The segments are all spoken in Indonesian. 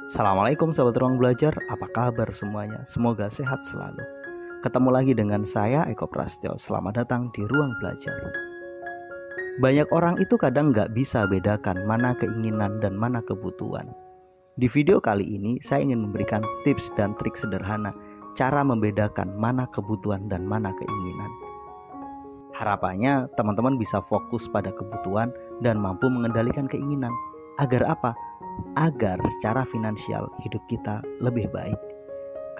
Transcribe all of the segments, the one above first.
Assalamualaikum sahabat ruang belajar, apa kabar semuanya? Semoga sehat selalu. Ketemu lagi dengan saya Eko Prasetyo. Selamat datang di ruang belajar. Banyak orang itu kadang nggak bisa bedakan mana keinginan dan mana kebutuhan. Di video kali ini saya ingin memberikan tips dan trik sederhana cara membedakan mana kebutuhan dan mana keinginan. Harapannya teman-teman bisa fokus pada kebutuhan dan mampu mengendalikan keinginan. Agar apa? Agar secara finansial hidup kita lebih baik.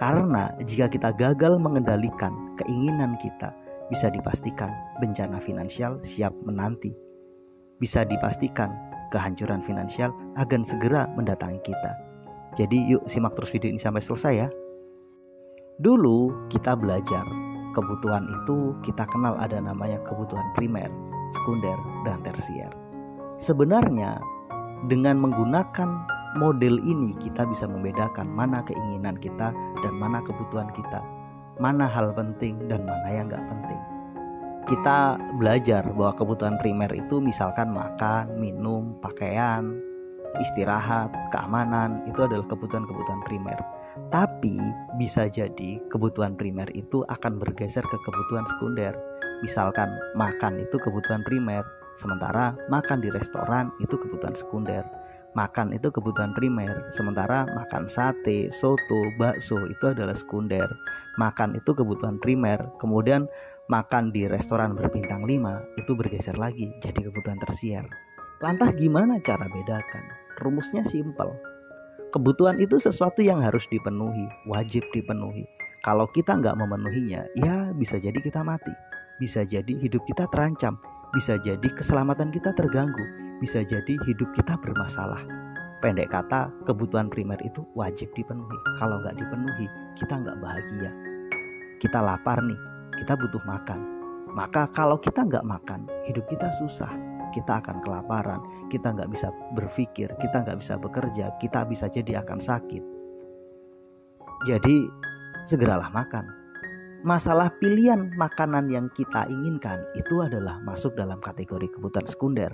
Karena jika kita gagal mengendalikan keinginan kita, bisa dipastikan bencana finansial siap menanti. Bisa dipastikan kehancuran finansial akan segera mendatangi kita. Jadi yuk simak terus video ini sampai selesai ya. Dulu kita belajar kebutuhan itu kita kenal ada namanya kebutuhan primer, sekunder, dan tersier. Sebenarnya dengan menggunakan model ini kita bisa membedakan mana keinginan kita dan mana kebutuhan kita, mana hal penting dan mana yang gak penting. Kita belajar bahwa kebutuhan primer itu misalkan makan, minum, pakaian, istirahat, keamanan, itu adalah kebutuhan-kebutuhan primer. Tapi bisa jadi kebutuhan primer itu akan bergeser ke kebutuhan sekunder. Misalkan makan itu kebutuhan primer, sementara makan di restoran itu kebutuhan sekunder. Makan itu kebutuhan primer, sementara makan sate, soto, bakso itu adalah sekunder. Makan itu kebutuhan primer, kemudian makan di restoran berbintang 5 itu bergeser lagi jadi kebutuhan tersier. Lantas gimana cara bedakan? Rumusnya simpel. Kebutuhan itu sesuatu yang harus dipenuhi, wajib dipenuhi. Kalau kita nggak memenuhinya, ya bisa jadi kita mati. Bisa jadi hidup kita terancam. Bisa jadi keselamatan kita terganggu. Bisa jadi hidup kita bermasalah. Pendek kata, kebutuhan primer itu wajib dipenuhi. Kalau nggak dipenuhi, kita nggak bahagia. Kita lapar nih, kita butuh makan. Maka kalau kita nggak makan, hidup kita susah. Kita akan kelaparan, kita nggak bisa berpikir, kita nggak bisa bekerja, kita bisa jadi akan sakit. Jadi segeralah makan. Masalah pilihan makanan yang kita inginkan itu adalah masuk dalam kategori kebutuhan sekunder.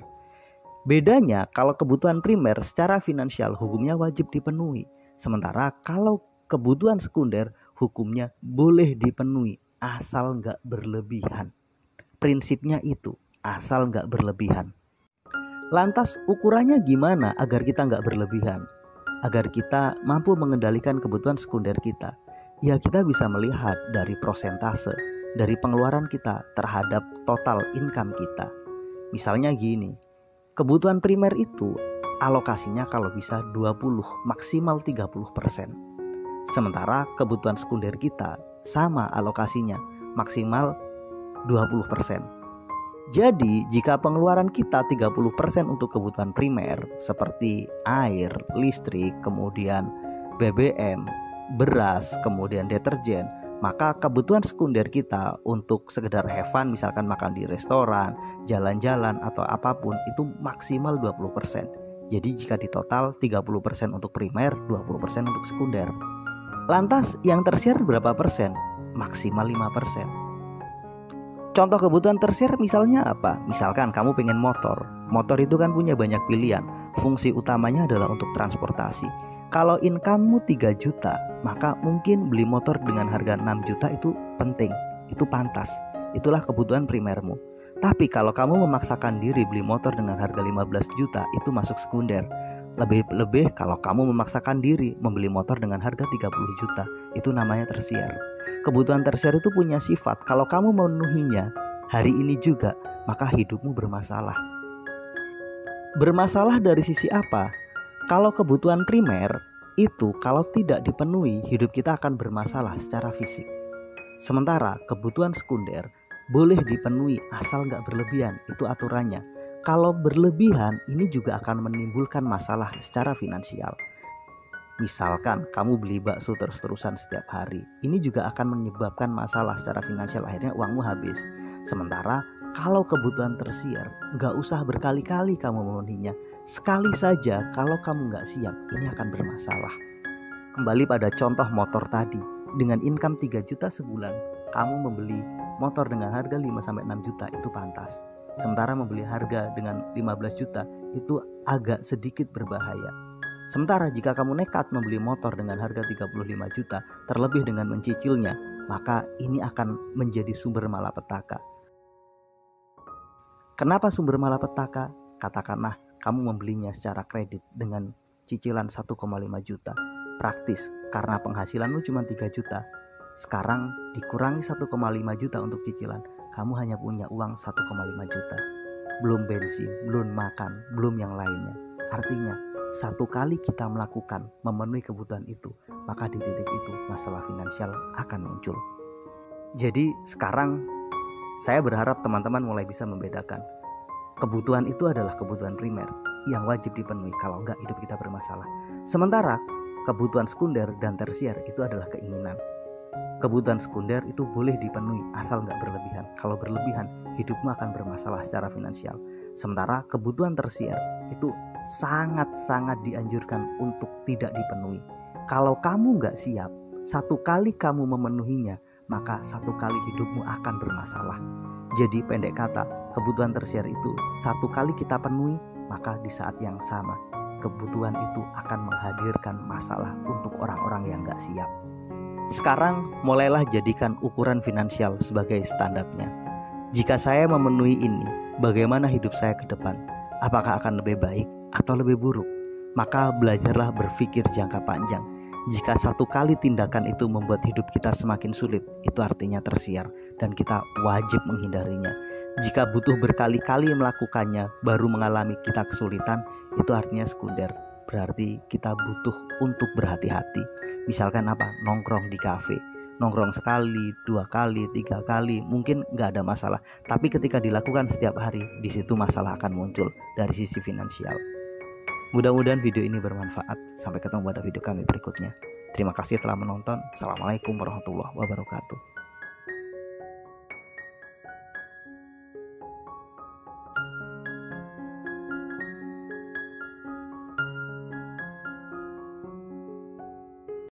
Bedanya kalau kebutuhan primer secara finansial hukumnya wajib dipenuhi. Sementara kalau kebutuhan sekunder hukumnya boleh dipenuhi asal nggak berlebihan. Prinsipnya itu, asal nggak berlebihan. Lantas ukurannya gimana agar kita nggak berlebihan? Agar kita mampu mengendalikan kebutuhan sekunder kita. Ya kita bisa melihat dari persentase, dari pengeluaran kita terhadap total income kita. Misalnya gini, kebutuhan primer itu alokasinya kalau bisa 20, maksimal 30%. Sementara kebutuhan sekunder kita sama alokasinya, maksimal 20%. Jadi jika pengeluaran kita 30% untuk kebutuhan primer seperti air, listrik, kemudian BBM, beras, kemudian deterjen, maka kebutuhan sekunder kita untuk sekedar have fun, misalkan makan di restoran, jalan-jalan atau apapun itu maksimal 20%. Jadi jika di total 30% untuk primer, 20% untuk sekunder. Lantas yang tersier berapa persen? Maksimal 5%. Contoh kebutuhan tersier misalnya apa? Misalkan kamu pengen motor. Motor itu kan punya banyak pilihan. Fungsi utamanya adalah untuk transportasi. Kalau income-mu 3 juta, maka mungkin beli motor dengan harga 6 juta itu penting. Itu pantas. Itulah kebutuhan primermu. Tapi kalau kamu memaksakan diri beli motor dengan harga 15 juta, itu masuk sekunder. Lebih-lebih kalau kamu memaksakan diri membeli motor dengan harga 30 juta, itu namanya tersier. Kebutuhan tersier itu punya sifat, kalau kamu memenuhinya hari ini juga, maka hidupmu bermasalah. Bermasalah dari sisi apa? Kalau kebutuhan primer itu kalau tidak dipenuhi, hidup kita akan bermasalah secara fisik. Sementara kebutuhan sekunder boleh dipenuhi asal nggak berlebihan, itu aturannya. Kalau berlebihan ini juga akan menimbulkan masalah secara finansial. Misalkan kamu beli bakso terus-terusan setiap hari, ini juga akan menyebabkan masalah secara finansial, akhirnya uangmu habis. Sementara kalau kebutuhan tersier, nggak usah berkali-kali kamu memenuhinya. Sekali saja kalau kamu nggak siap, ini akan bermasalah. Kembali pada contoh motor tadi, dengan income 3 juta sebulan, kamu membeli motor dengan harga 5-6 juta itu pantas. Sementara membeli harga dengan 15 juta itu agak sedikit berbahaya. Sementara jika kamu nekat membeli motor dengan harga 35 juta, terlebih dengan mencicilnya, maka ini akan menjadi sumber malapetaka. Kenapa sumber malapetaka? Katakanlah kamu membelinya secara kredit dengan cicilan 1,5 juta. Praktis, karena penghasilanmu cuma 3 juta. Sekarang dikurangi 1,5 juta untuk cicilan, kamu hanya punya uang 1,5 juta. Belum bensin, belum makan, belum yang lainnya. Artinya, satu kali kita melakukan memenuhi kebutuhan itu, maka di titik itu masalah finansial akan muncul. Jadi sekarang saya berharap teman-teman mulai bisa membedakan. Kebutuhan itu adalah kebutuhan primer yang wajib dipenuhi, kalau enggak hidup kita bermasalah. Sementara kebutuhan sekunder dan tersier itu adalah keinginan. Kebutuhan sekunder itu boleh dipenuhi asal enggak berlebihan. Kalau berlebihan, hidupmu akan bermasalah secara finansial. Sementara kebutuhan tersier itu sangat-sangat dianjurkan untuk tidak dipenuhi. Kalau kamu enggak siap, satu kali kamu memenuhinya, maka satu kali hidupmu akan bermasalah. Jadi pendek kata, kebutuhan tersier itu satu kali kita penuhi, maka di saat yang sama kebutuhan itu akan menghadirkan masalah untuk orang-orang yang enggak siap. Sekarang mulailah jadikan ukuran finansial sebagai standarnya. Jika saya memenuhi ini, bagaimana hidup saya ke depan? Apakah akan lebih baik atau lebih buruk? Maka belajarlah berpikir jangka panjang. Jika satu kali tindakan itu membuat hidup kita semakin sulit, itu artinya tersier dan kita wajib menghindarinya. Jika butuh berkali-kali melakukannya baru mengalami kita kesulitan, itu artinya sekunder. Berarti kita butuh untuk berhati-hati. Misalkan apa? Nongkrong di kafe. Nongkrong sekali, 2 kali, 3 kali, mungkin nggak ada masalah. Tapi ketika dilakukan setiap hari, di situ masalah akan muncul dari sisi finansial. Mudah-mudahan video ini bermanfaat. Sampai ketemu pada video kami berikutnya. Terima kasih telah menonton. Assalamualaikum warahmatullahi wabarakatuh.